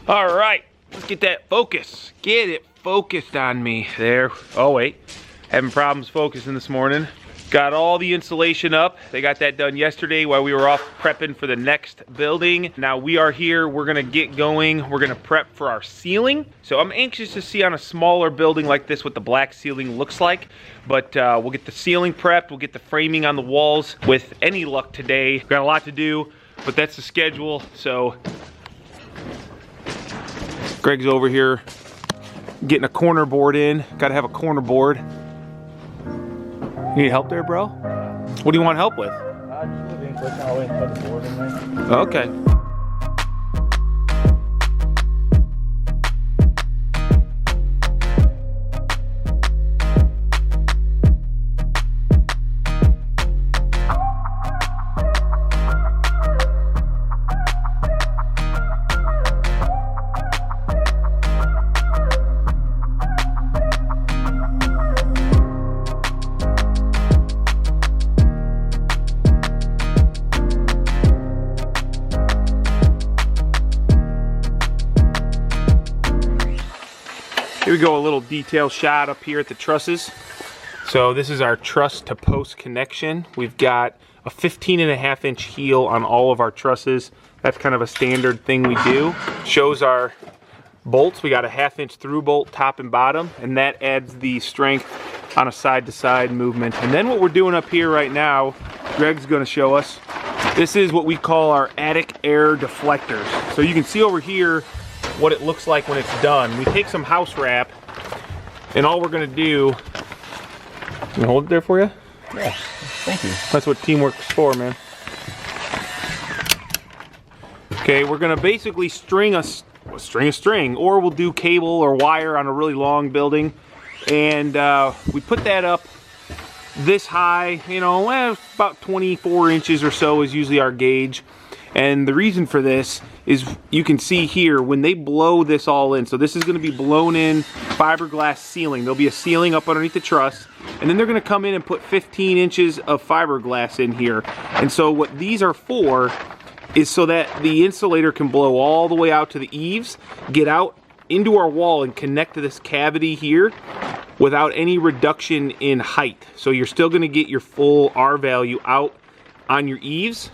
All right, let's get that focus. Get it focused on me there. Oh wait, having problems focusing this morning. Got all the insulation up. They got that done yesterday while we were off prepping for the next building. Now we are here, we're gonna get going. We're gonna prep for our ceiling. So I'm anxious to see on a smaller building like this what the black ceiling looks like. But we'll get the ceiling prepped, we'll get the framing on the walls with any luck today. Got a lot to do, but that's the schedule. So Greg's over here getting a corner board in. Gotta have a corner board. You need help there, bro? What do you want help with? Just put all the way and put the board in there. Okay. Here we go, a little detail shot up here at the trusses. So this is our truss to post connection. We've got a 15.5-inch heel on all of our trusses. That's kind of a standard thing we do. Shows our bolts. We got a 1/2-inch through bolt top and bottom, and that adds the strength on a side-to-side movement. And then what we're doing up here right now, Greg's gonna show us, this is what we call our attic air deflectors. So you can see over here what it looks like when it's done. We take some house wrap, and all we're gonna do, can I hold it there for you? Yeah, thank you. That's what teamwork's for, man. Okay, we're gonna basically string a string, or we'll do cable or wire on a really long building, and we put that up this high, you know, about 24 inches or so is usually our gauge. And the reason for this is you can see here when they blow this all in. So this is going to be blown in fiberglass ceiling. There'll be a ceiling up underneath the truss, and then they're going to come in and put 15 inches of fiberglass in here. And so what these are for is so that the insulator can blow all the way out to the eaves, get out into our wall and connect to this cavity here without any reduction in height. So you're still going to get your full R value out on your eaves,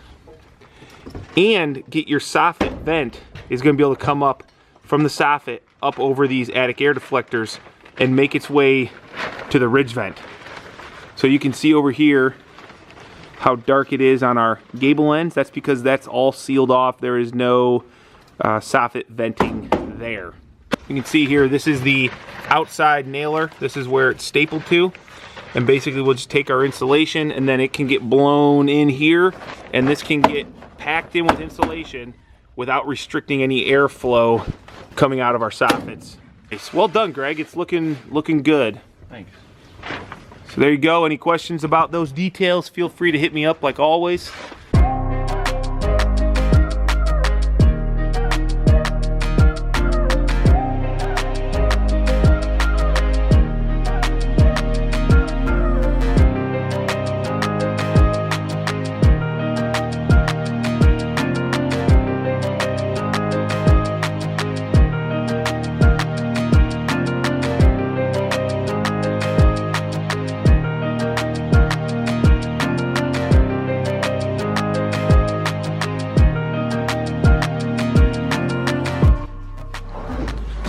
and get your soffit vent is going to be able to come up from the soffit up over these attic air deflectors and make its way to the ridge vent. So you can see over here how dark it is on our gable ends. That's because that's all sealed off. There is no soffit venting there. You can see here, this is the outside nailer. This is where it's stapled to. And basically we'll just take our insulation, and then it can get blown in here, and this can get packed in with insulation without restricting any airflow coming out of our soffits. Nice. Well done, Greg. It's looking good. Thanks. So there you go. Any questions about those details, feel free to hit me up like always.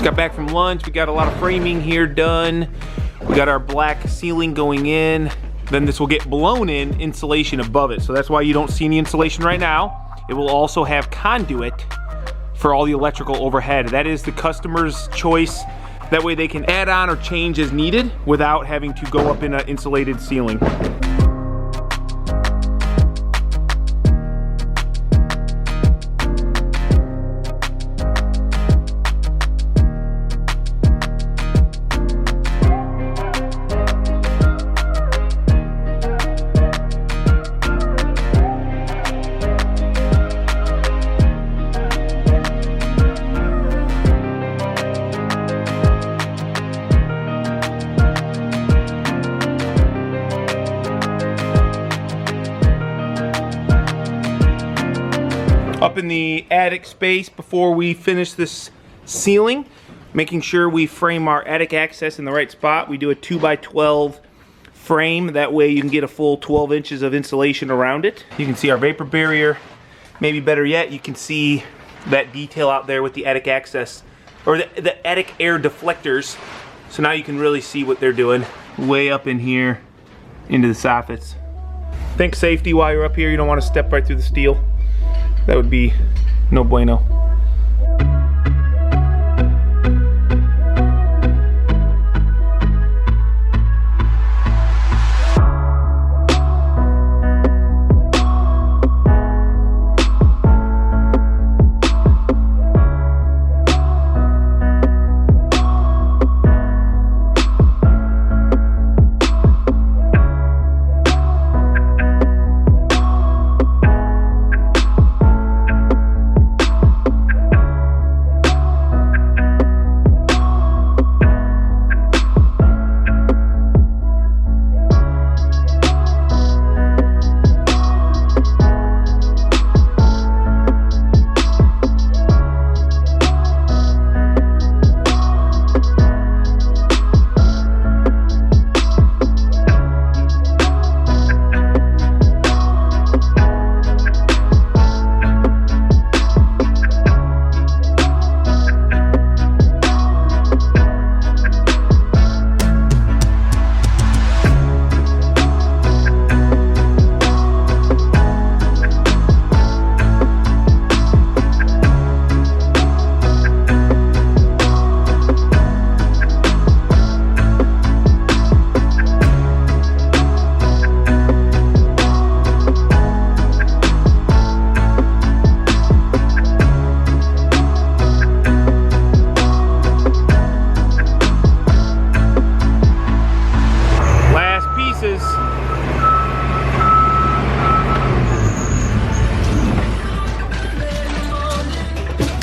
Got back from lunch, we got a lot of framing here done. We got our black ceiling going in. Then this will get blown in insulation above it. So that's why you don't see any insulation right now. It will also have conduit for all the electrical overhead. That is the customer's choice. That way they can add on or change as needed without having to go up in an insulated ceiling. Up in the attic space, before we finish this ceiling, making sure we frame our attic access in the right spot. We do a 2x12 frame. That way you can get a full 12 inches of insulation around it. You can see our vapor barrier. Maybe better yet, you can see that detail out there with the attic access, or the attic air deflectors. So now you can really see what they're doing way up in here into the soffits. Think safety while you're up here. You don't want to step right through the steel. That would be no bueno.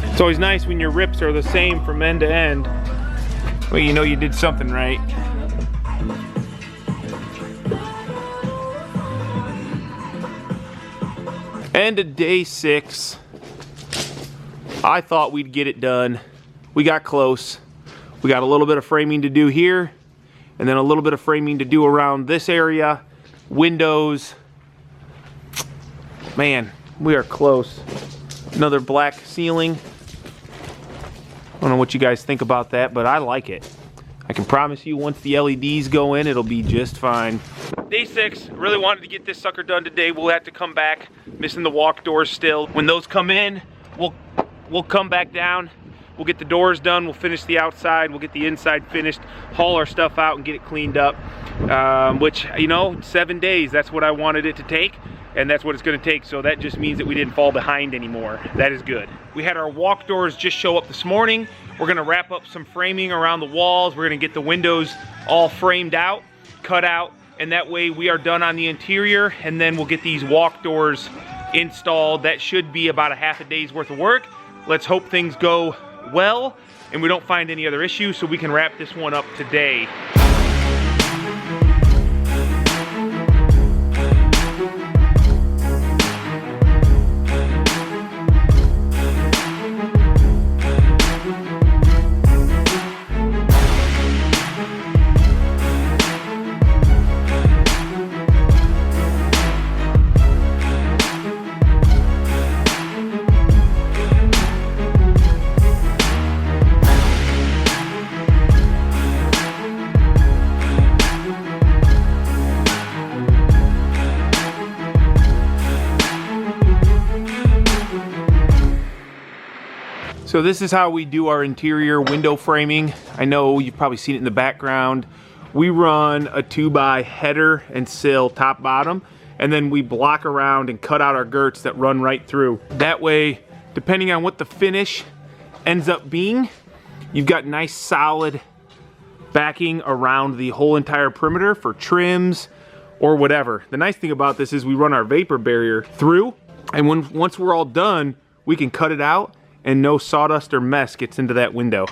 It's always nice when your rips are the same from end to end. Well, you know you did something right. End of day 6. I thought we'd get it done. We got close. We got a little bit of framing to do here, and then a little bit of framing to do around this area. Windows. Man, we are close. Another black ceiling. I don't know what you guys think about that, but I like it. I can promise you once the LEDs go in, it'll be just fine. Day 6, really wanted to get this sucker done today. We'll have to come back, missing the walk doors still. When those come in, we'll come back down. We'll get the doors done, we'll finish the outside, we'll get the inside finished, haul our stuff out and get it cleaned up. Which, you know, 7 days, that's what I wanted it to take. And that's what it's gonna take, so that just means that we didn't fall behind anymore. That is good. We had our walk doors just show up this morning. We're gonna wrap up some framing around the walls. We're gonna get the windows all framed out, cut out, and that way we are done on the interior, and then we'll get these walk doors installed. That should be about a half a day's worth of work. Let's hope things go well, and we don't find any other issues, so we can wrap this one up today. So this is how we do our interior window framing. I know you've probably seen it in the background. We run a 2x header and sill top bottom, and then we block around and cut out our girts that run right through. That way, depending on what the finish ends up being, you've got nice solid backing around the whole entire perimeter for trims or whatever. The nice thing about this is we run our vapor barrier through, and once we're all done, we can cut it out and no sawdust or mess gets into that window.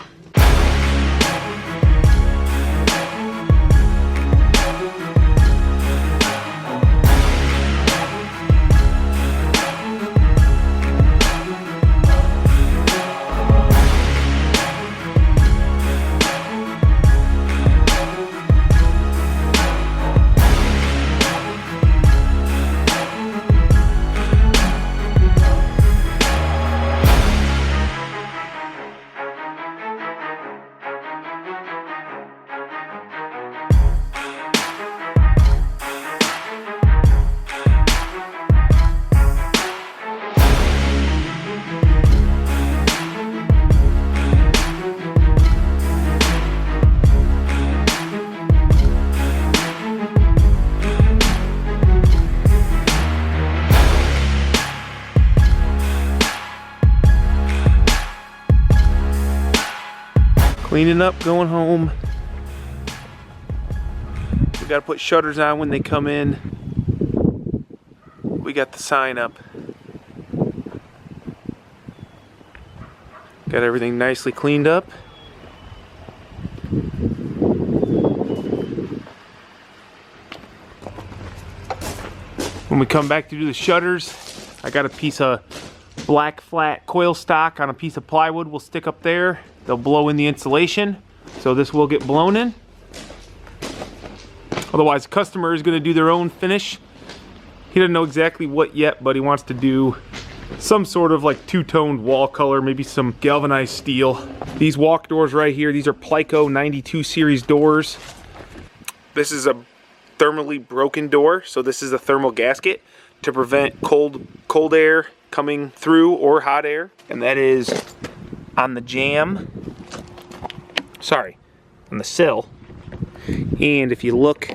Cleaning up, going home. We gotta put shutters on when they come in. We got the sign up. Got everything nicely cleaned up. When we come back to do the shutters, I got a piece of black flat coil stock on a piece of plywood we'll stick up there. They'll blow in the insulation, so this will get blown in. Otherwise, the customer is going to do their own finish. He doesn't know exactly what yet, but he wants to do some sort of like two-toned wall color, maybe some galvanized steel. These walk doors right here, these are Plico 92 series doors. This is a thermally broken door, so this is a thermal gasket to prevent cold air coming through or hot air, and that is on the jamb. Sorry, on the sill. And if you look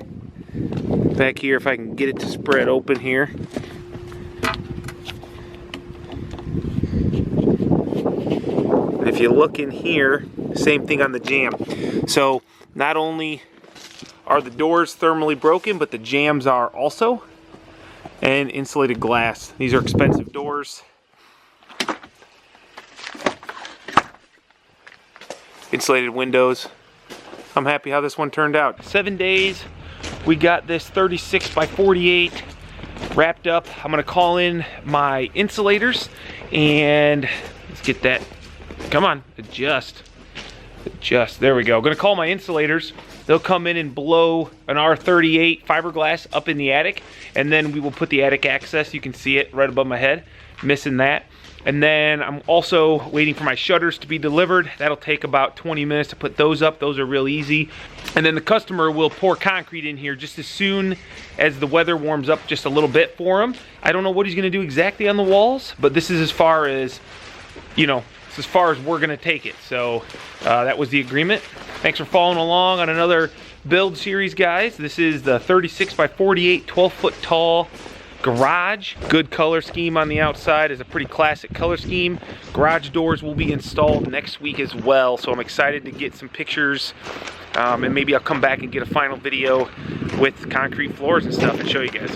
back here, if I can get it to spread open here. And if you look in here, same thing on the jamb. So not only are the doors thermally broken, but the jambs are also. And insulated glass. These are expensive doors. Insulated windows. I'm happy how this one turned out. 7 days, we got this 36 by 48 wrapped up. I'm gonna call in my insulators and let's get that, come on, adjust, there we go. I'm gonna call my insulators. They'll come in and blow an R38 fiberglass up in the attic, and then we will put the attic access. You can see it right above my head, missing that. And then I'm also waiting for my shutters to be delivered. That'll take about 20 minutes to put those up. Those are real easy. And then the customer will pour concrete in here just as soon as the weather warms up just a little bit for him. I don't know what he's gonna do exactly on the walls, but this is as far as, you know, it's as far as we're gonna take it. So that was the agreement. Thanks for following along on another build series, guys. This is the 36 by 48, 12-foot tall garage. Good color scheme on the outside. Is a pretty classic color scheme. Garage doors will be installed next week as well, so I'm excited to get some pictures, and maybe I'll come back and get a final video with concrete floors and stuff and show you guys.